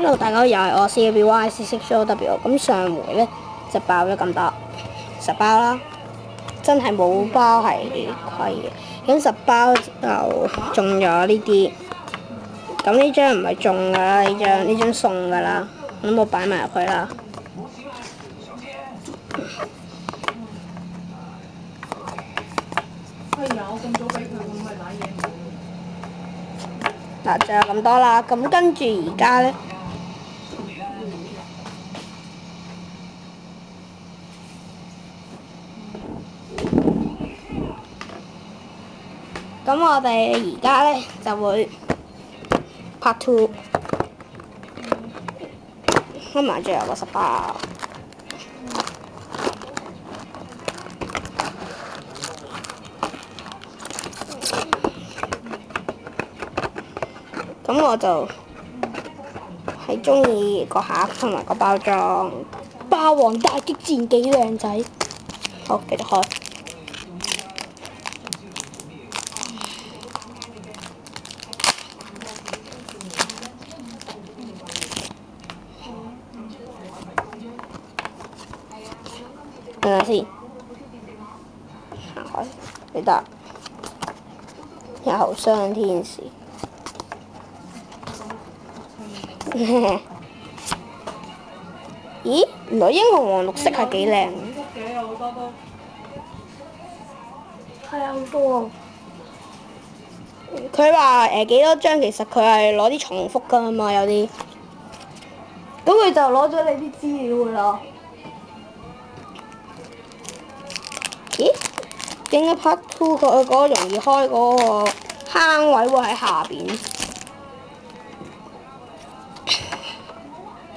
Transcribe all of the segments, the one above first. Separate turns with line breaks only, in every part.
Hello，大家又係我 CABY46JW。咁上回咧就爆咗咁多10包啦，真係冇包係虧嘅。咁10包就中咗呢啲，咁呢張唔係中㗎啦，呢張送㗎啦，咁我擺埋入去啦。嗱，仲有咁多啦，咁跟住而家咧。咁我哋而家咧就會 part 2，開埋最後個10包。咁我就係中意個盒同埋個包裝，霸王大激戰幾靚仔。好，繼續開。等下先，行開，你得。又雙天使。咦，原來英雄王綠色係幾靚。係啊，好多。佢話幾多張，其實佢係攞啲重複㗎嘛，有啲。咁佢就攞咗你啲資料㗎啦。咦？點解 part 2佢嗰個容易開嗰個坑位會喺下邊？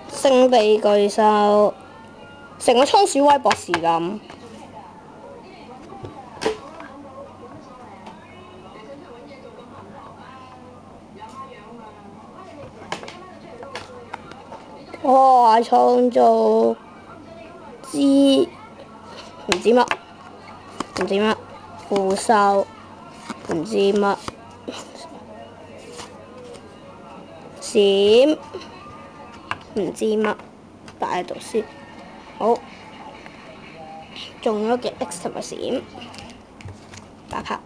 聖地巨獸，成個倉鼠威博士咁。哇！創造之唔知乜，腐獸唔知乜，閃唔知乜，擺喺度先。好，中咗嘅 X 同埋閃，打卡。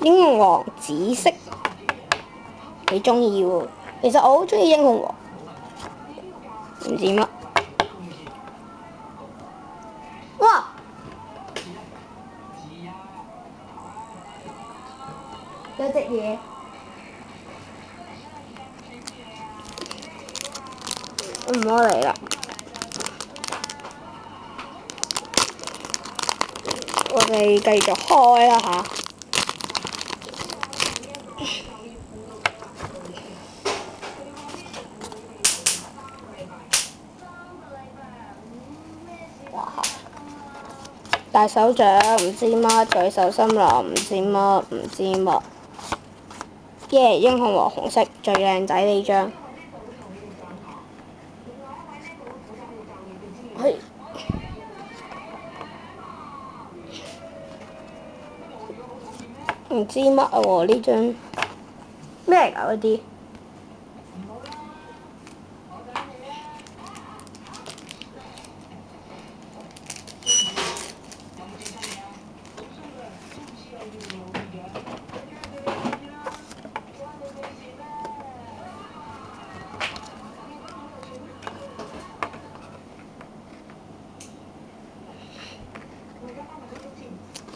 英雄王紫色，你中意喎？其實我好中意英雄王，唔知乜。哇！有隻嘢。唔好嚟啦！我哋繼續開啦嚇。大手掌唔知乜，巨獸森林唔知乜。耶！英雄王紅色最靚仔呢張。係。唔知乜喎呢張？咩嚟㗎嗰啲？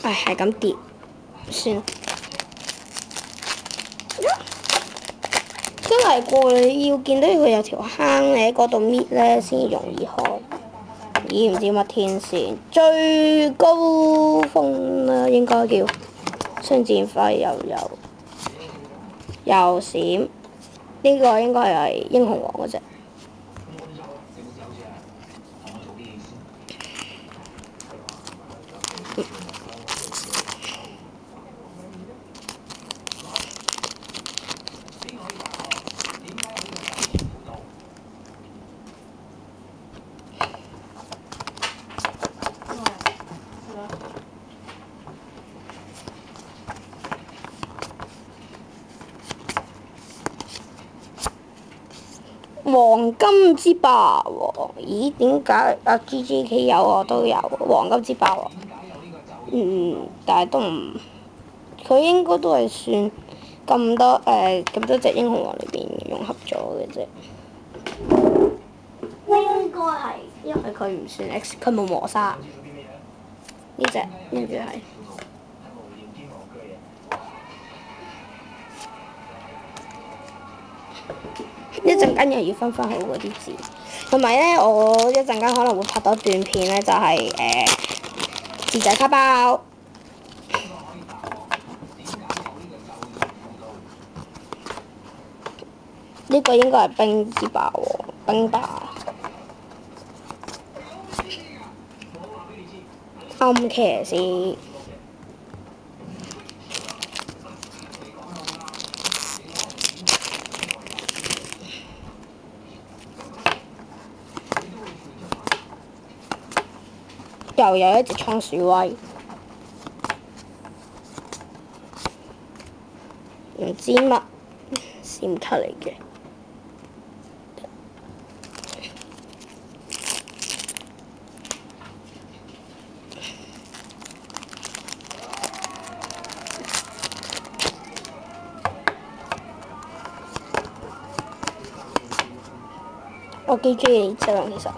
唉，係咁跌，算。真係攰，要見到佢有條坑，你喺嗰度搣咧先容易開。咦？唔知乜天線最高峰啦，應該叫雙箭輝又閃，呢個應該係英雄王嗰隻。黃金之霸王，咦？點解阿 GGK 有我都有黃金之霸王？但係都唔，佢應該都係算咁多隻英雄王裏邊融合咗嘅啫。應該係，因為佢唔算 X，佢冇磨砂。呢隻跟住係。一陣間又要分好嗰啲字，同埋咧，我一陣間可能會拍多段片咧，就係字仔卡包。呢個應該係冰之霸喎，冰霸。暗騎士。又有一隻倉鼠威，唔知乜閃卡嚟嘅。我幾中意呢隻其實。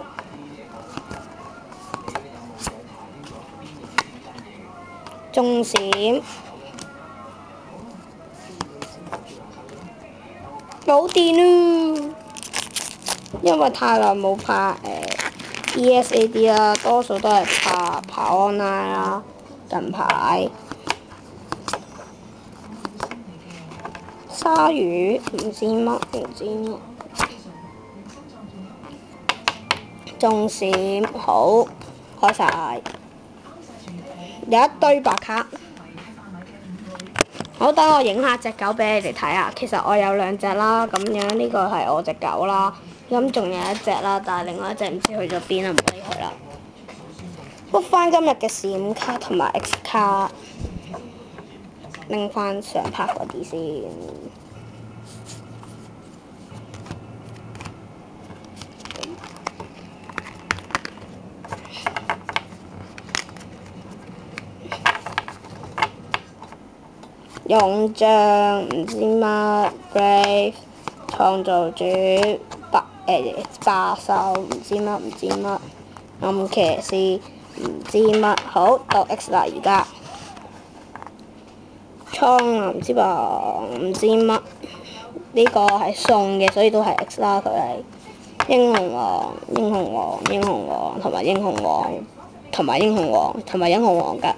中閃，冇電啦！因為太耐冇拍ESAD 啦，多數都係拍online 啦。近排鯊魚唔知乜，中閃好開晒。有一堆白卡，好，等我影下隻狗俾你哋睇下。其實我有兩隻啦，咁樣呢個係我隻狗啦，咁仲有一隻啦，但係另外一隻唔知去咗邊啦，唔理佢啦。碌翻今日嘅閃卡同埋 X 卡，拎翻上拍嗰啲先。勇將唔知乜 Brave 創造主霸獸唔知乜暗騎士唔知乜，好到 X 啦而家。蒼藍之王唔知乜，呢個係送嘅，所以都係 X 啦。佢係英雄王同埋英雄王㗎，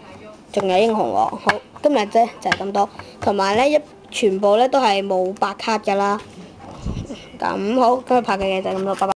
仲有英雄王。好，今日啫就係咁多，同埋咧全部咧都係冇白卡㗎啦。咁好，今日拍嘅嘢就係咁多，拜拜。